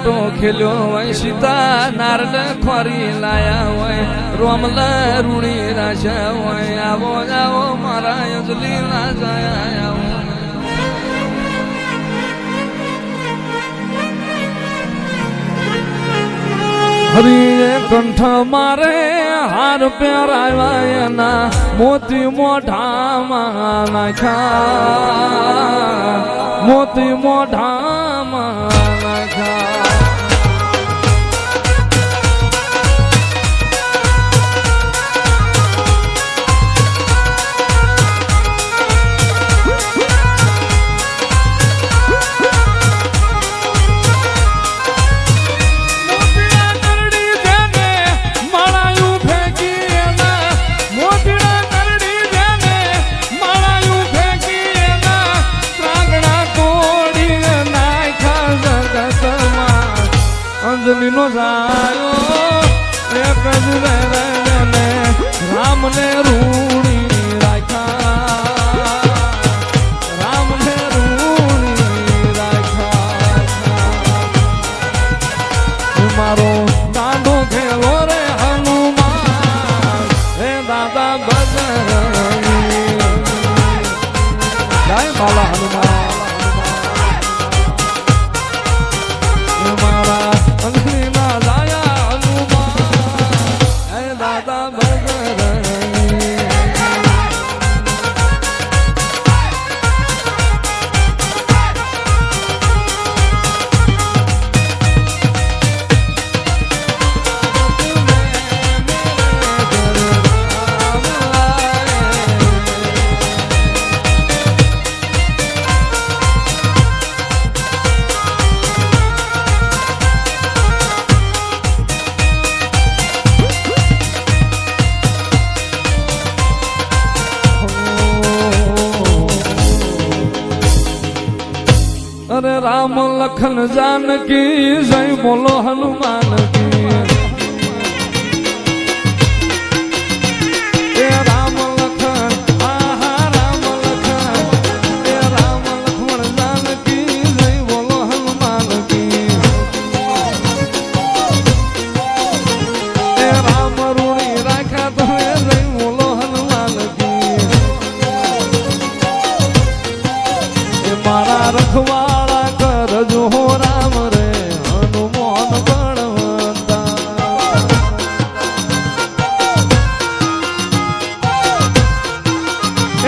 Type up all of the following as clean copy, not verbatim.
ghetto ખેલ્યો હોય સીતા નારદ ખોરી લાયા હોય રોમલ રૂણી રાજા હોય આવો આવો મારા અંજલી રાજા હરિએ કંઠ મારે હાર પહેરાવ્યા એના મોતી મોઢામાં નાખ્યા મોતી મોઢામાં નાખ્યા અંજલિ નો જાયો એક જ ને રામ ને રૂણી રાખ્યા રામ ને રૂણી રાખ્યા મારો દાંડો ખેલો રે હનુમાન હે દાદા બજરંગી જય બાલા હનુમાન अरे राम लखन जानकी जय बोलो हनुमान की ए राम लखन आहा राम लखन ए राम लखन जानकी जय बोलो हनुमान की ए राम रूणी राखा तो जय बोलो हनुमान की ए मारा रखवा जो हो राम रे हनुमान बलवंता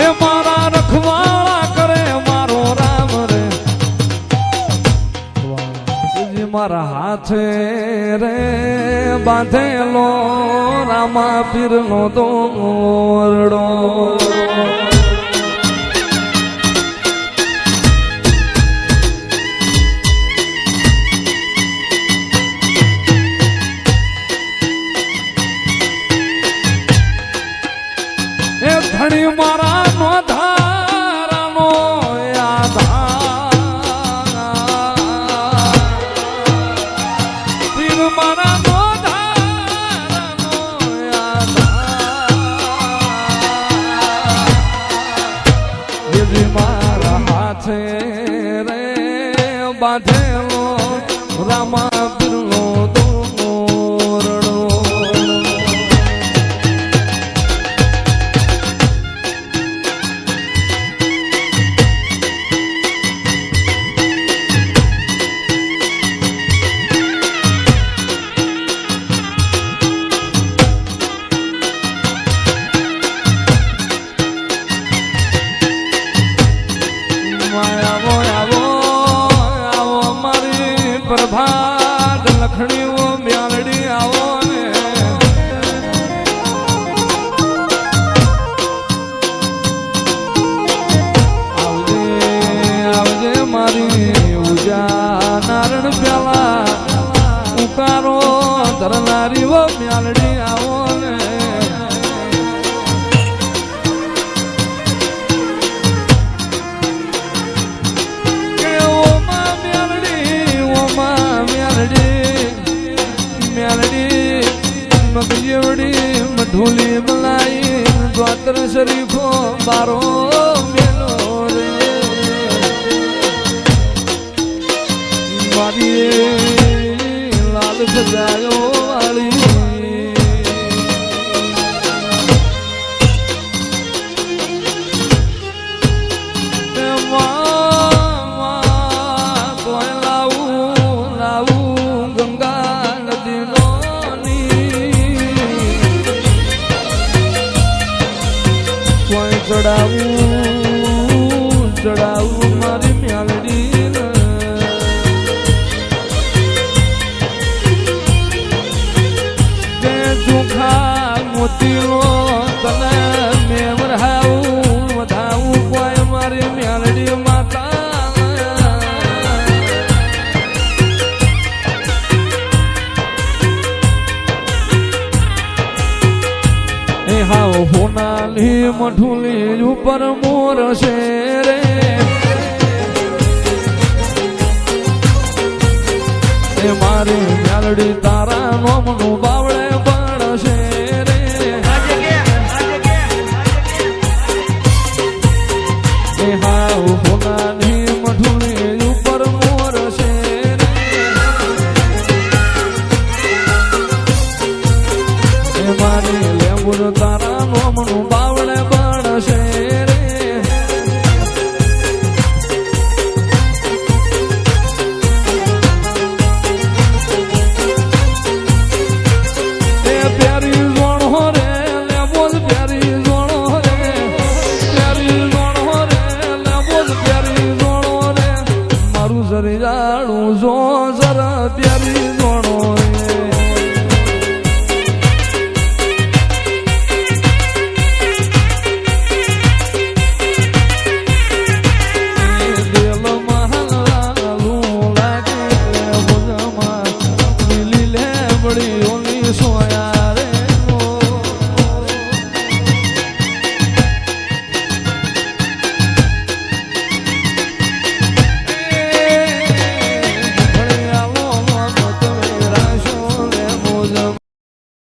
ए मारा रखवाड़ा करे मारो राम रे जी मारा हाथे रे बांधेलो रामा पीर नो दोरडो धनी मारा नो धारा नो पीर मारा नो धारा नो ये मारा हाथे रे बांधेलो रामा पीर नो दोरडो प्रभात लखनी वो म्यालड़ी आओ ने आवजे आवजे मारी उजा नारण प्याला उकारो धरनारी वो म्यालड़ी आओ ने मगजेवड़ी मढोली मलाई द्वातर शरीफो बारो मेलो रे मारी હોનાની મઠુલી ઉપર મોર છે રે એ મારી મ્યાલડી તારા નોમનું બાવળે પડશે રે એ હાવ હોનાની મઠુલી ઉપર મોર છે રે એ મારી લેબુર તારા નોમનું બાવળે પડશે રે જાણું જો જરા પ્યારી